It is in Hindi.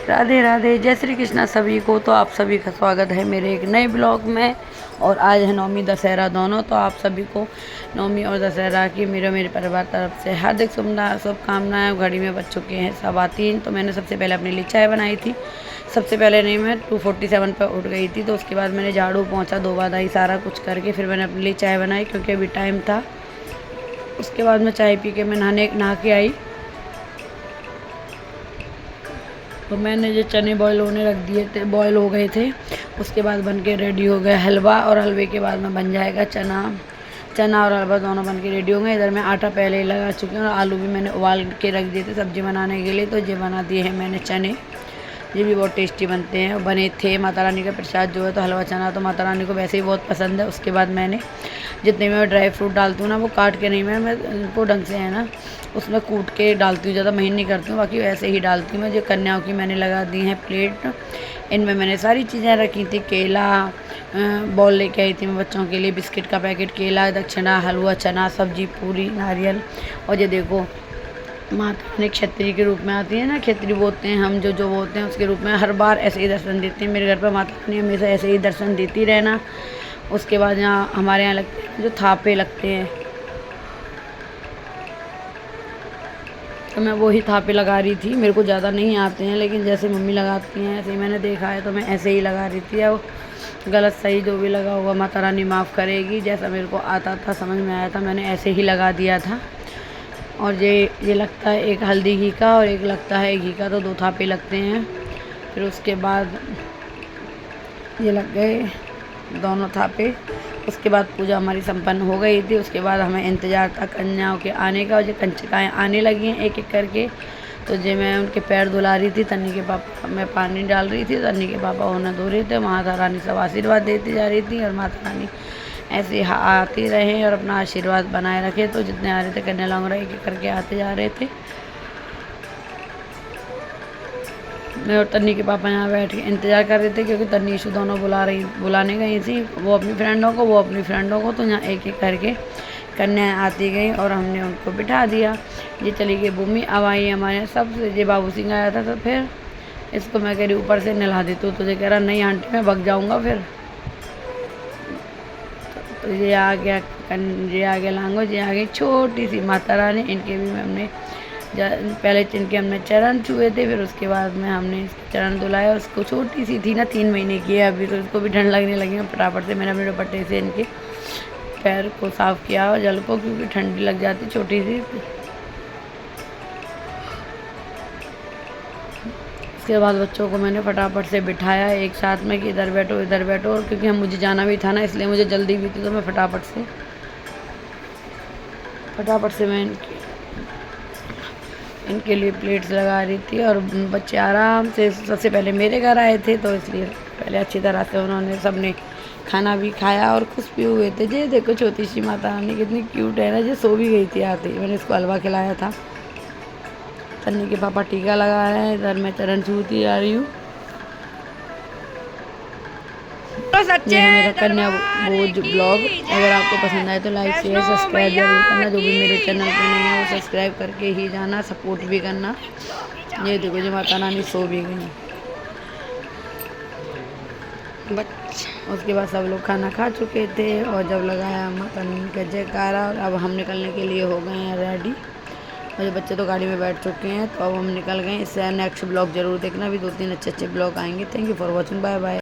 राधे राधे, जय श्री कृष्णा सभी को। तो आप सभी का स्वागत है मेरे एक नए ब्लॉग में। और आज है नवमी दशहरा दोनों, तो आप सभी को नवमी और दशहरा की मेरे परिवार तरफ से हार्दिक शुभकामनाएं। घड़ी में बज चुके हैं 3:15। तो मैंने सबसे पहले अपने लिए चाय बनाई थी। सबसे पहले नहीं, मैं 2:47 पर उठ गई थी। तो उसके बाद मैंने झाड़ू पोंछा धोबा धाई सारा कुछ करके फिर मैंने अपने लिए चाय बनाई, क्योंकि अभी टाइम था। उसके बाद मैं चाय पी के मैं नहा के आई। तो मैंने जो चने बॉयल होने रख दिए थे, बॉयल हो गए थे। उसके बाद बन के रेडी हो गया हलवा, और हलवे के बाद में बन जाएगा चना और हलवा दोनों बन के रेडी होंगे। इधर मैं आटा पहले ही लगा चुकी हूँ और आलू भी मैंने उबाल के रख दिए थे सब्ज़ी बनाने के लिए। तो ये बना दिए हैं मैंने चने, ये भी बहुत टेस्टी बनते हैं, बने थे। माता रानी का प्रसाद जो है, तो हलवा चना तो माता रानी को वैसे ही बहुत पसंद है। उसके बाद मैंने जितने मैं ड्राई फ्रूट डालती हूँ ना, वो काट के नहीं, मैं उनको ढंग से है ना उसमें कूट के डालती हूँ, ज़्यादा महीन नहीं करती हूँ, बाकी वैसे ही डालती हूँ मैं। जो कन्याओं की मैंने लगा दी हैं प्लेट, इनमें मैंने सारी चीज़ें रखी थी। केला बॉल लेके आई थी मैं बच्चों के लिए, बिस्किट का पैकेट, केला, दक्षिणा, हलवा, चना, सब्जी, पूरी, नारियल। और ये देखो माता रानी क्षत्रिय के रूप में आती है ना, क्षत्रिय बोलते हैं हम, जो बोलते हैं उसके रूप में हर बार ऐसे ही दर्शन देते हैं। मेरे घर पर माता रानी हमेशा ऐसे ही दर्शन देती रहना। उसके बाद यहाँ हमारे यहाँ लगते हैं जो थापे लगते हैं, तो मैं वही थापे लगा रही थी। मेरे को ज़्यादा नहीं आते हैं, लेकिन जैसे मम्मी लगाती हैं ऐसे ही मैंने देखा है, तो मैं ऐसे ही लगा रही थी। अब गलत सही जो भी लगा होगा माता रानी माफ़ करेगी। जैसा मेरे को आता था, समझ में आया था, मैंने ऐसे ही लगा दिया था। और ये लगता है एक हल्दी घी का और एक लगता है घी का, तो 2 थापे लगते हैं। फिर उसके बाद ये लग गए दोनों थापे। उसके बाद पूजा हमारी संपन्न हो गई थी। उसके बाद हमें इंतज़ार था कन्याओं के आने का, और जो कंचकाएँ आने लगी हैं एक एक करके। तो जो मैं उनके पैर धुला रही थी, तन्नी के पापा, मैं पानी डाल रही थी, तन्नी के पापा उन्हें धो रहे थे। माता रानी सब आशीर्वाद देती जा रही थी, और माता रानी ऐसे आती रहे और अपना आशीर्वाद बनाए रखे। तो जितने आ रहे थे कन्या लौंगड़ा एक एक करके आते जा रहे थे। मैं और तन्नी के पापा यहाँ बैठ के इंतज़ार कर रहे थे, क्योंकि तन्नी इशू दोनों बुलाने गई थी, वो अपनी फ्रेंडों को, वो अपनी फ्रेंडों को। तो यहाँ एक एक करके कन्या आती गई और हमने उनको बिठा दिया। ये चली गई भूमि। अब आई हमारे सबसे, ये बाबू सिंह आया था, तो फिर इसको मैं कह रही ऊपर से नहला देती हूँ। तो ये कह रहा नहीं आंटी मैं भग जाऊँगा फिर। तो ये आ गया ये आ गया लांगो, ये आ गई छोटी सी माता रानी। इनके भी हमने पहले इनके हमने चरण छुए थे, फिर उसके बाद में हमने इसके चरण धुलाया। उसको छोटी सी थी ना, 3 महीने की है अभी, तो इसको भी ठंड लगने लगी। फटाफट से मैंने अपने दुपट्टे से इनके पैर को साफ़ किया और जल को, क्योंकि ठंडी लग जाती छोटी सी। उसके बाद बच्चों को मैंने फटाफट से बिठाया एक साथ में कि इधर बैठो इधर बैठो। और क्योंकि मुझे जाना भी था ना, इसलिए मुझे जल्दी भी थी, तो मैं फटाफट से मैं इनके लिए प्लेट्स लगा रही थी। और बच्चे आराम से, सबसे पहले मेरे घर आए थे, तो इसलिए पहले अच्छी तरह से उन्होंने सबने खाना भी खाया और खुश भी हुए थे। ये देखो छोटी सी माता रानी कितनी क्यूट है ना, ये सो भी गई थी आते ही। मैंने इसको हलवा खिलाया था। तन्नी के पापा टीका लगा रहे हैं, इधर मैं चरण छूती जा रही हूँ। ये है मेरा कन्या बोझ ब्लॉग। अगर आपको पसंद आए तो लाइक शेयर सब्सक्राइब जरूर करना। जो भी मेरे चैनल पे नहीं है वो सब्सक्राइब करके ही जाना, सपोर्ट भी करना। ये देखो जो माता रानी सो भी गई। उसके बाद सब लोग खाना खा चुके थे, और जब लगाया माता रानी का जयकारा, और अब हम निकलने के लिए हो गए हैं रेडी। और बच्चे तो गाड़ी में बैठ चुके हैं, तो अब हम निकल गए। इससे नेक्स्ट ब्लॉग जरूर देखना, भी 2-3 अच्छे ब्लॉग आएंगे। Thank you for watching, bye bye.